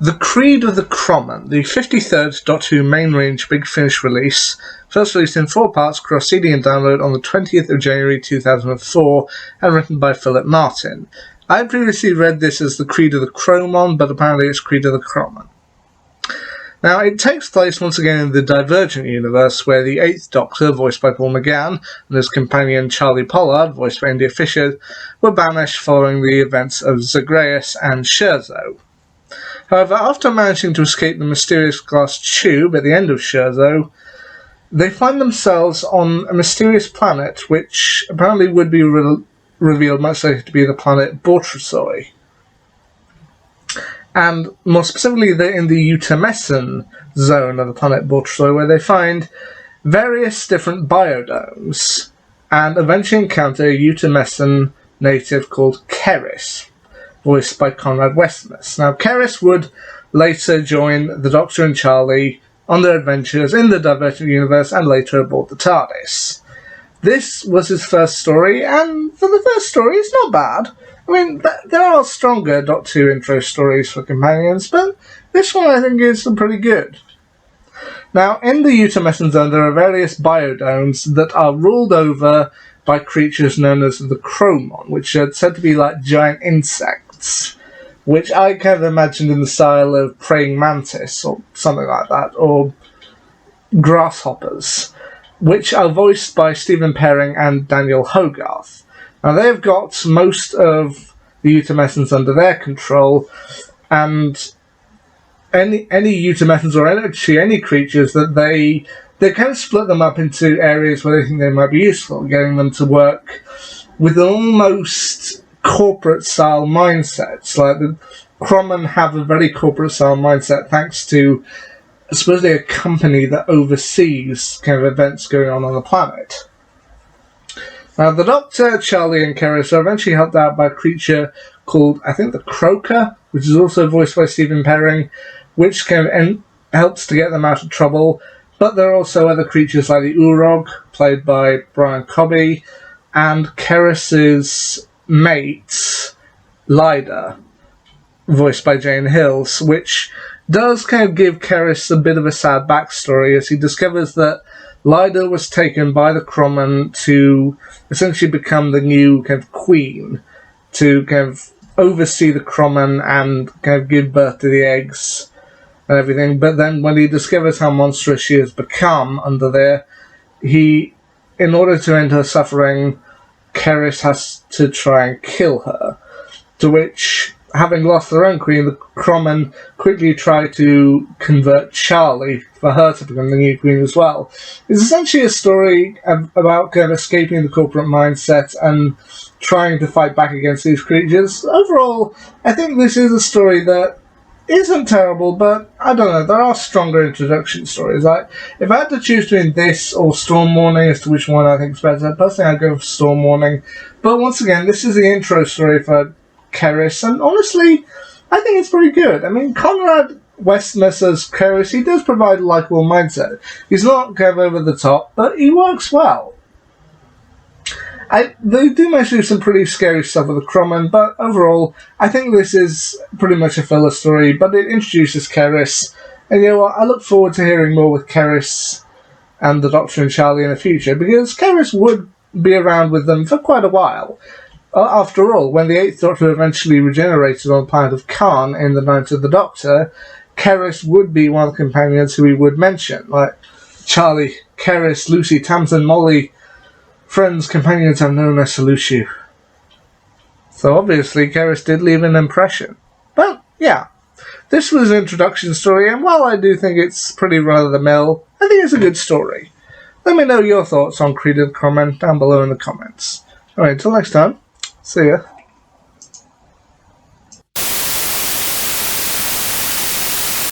The Creed of the Kromon, the 53rd Doctor Who Main Range Big Finish release, first released in 4 parts across CD and download on the 20th of January 2004, and written by Philip Martin. I had previously read this as the Creed of the Kromon, but apparently it's Creed of the Kromon. Now, it takes place once again in the Divergent universe, where the 8th Doctor, voiced by Paul McGann, and his companion Charlie Pollard, voiced by India Fisher, were banished following the events of Zagreus and Scherzo. However, after managing to escape the mysterious glass tube at the end of Scherzo, they find themselves on a mysterious planet, which apparently would be revealed much later to be the planet Bortrasoi. And more specifically, they're in the Utamesson zone of the planet Bortrasoi, where they find various different biodomes, and eventually encounter a Utamesson native called Keris, voiced by Conrad Westmus. Now, Keris would later join the Doctor and Charlie on their adventures in the Divergent universe and later aboard the TARDIS. This was his first story, and for the first story, it's not bad. I mean, there are stronger Doctor Who intro stories for companions, but this one I think is pretty good. Now, in the Utamesson zone, there are various biodomes that are ruled over by creatures known as the Kromon, which are said to be like giant insects, which I kind of imagined in the style of praying mantis or something like that, or grasshoppers, which are voiced by Stephen Perring and Daniel Hogarth. Now, they've got most of the Utamessons under their control, and any Utamessons or actually any creatures that they kind of split them up into areas where they think they might be useful, getting them to work with an almost corporate-style mindset. Like the Kromon have a very corporate-style mindset thanks to supposedly a company that oversees kind of events going on the planet. Now, the Doctor, Charlie, and Keris are eventually helped out by a creature called, I think, the Croaker, which is also voiced by Stephen Perring, which kind of helps to get them out of trouble. But there are also other creatures like the Urog, played by Brian Cobby, and Keris's mate, Lyda, voiced by Jane Hills, which does kind of give Keris a bit of a sad backstory as he discovers that Lyda was taken by the Kromon to essentially become the new kind of queen, to kind of oversee the Kromon and kind of give birth to the eggs and everything. But then when he discovers how monstrous she has become under there, in order to end her suffering, Keris has to try and kill her. To which, having lost their own queen, the Kromon quickly try to convert Charlie for her to become the new queen as well. It's essentially a story about kind of escaping the corporate mindset and trying to fight back against these creatures. Overall, I think this is a story that isn't terrible, but I don't know, there are stronger introduction stories. If I had to choose between this or Storm Warning as to which one I think is better, personally I'd go for Storm Warning. But once again, this is the intro story for Keris, and honestly, I think it's pretty good. I mean, Conrad Westmus as Keris, he does provide a likeable mindset. He's not kind of over the top, but he works well. They do manage to do some pretty scary stuff with the Kromon, but overall, I think this is pretty much a filler story, but it introduces Keris, and you know what, I look forward to hearing more with Keris and the Doctor and Charlie in the future, because Keris would be around with them for quite a while. After all, when the 8th Doctor eventually regenerated on the planet of Khan in the Night of the Doctor, Keris would be one of the companions who he would mention, like Charlie, Keris, Lucy, Tamsin, Molly, friends, companions I've known, I salute you. So obviously Keris did leave an impression. But yeah, this was an introduction story, and while I do think it's pretty run-of-the-mill, I think it's a good story. Let me know your thoughts on Creed of the Kromon down below in the comments. Alright, until next time, see ya.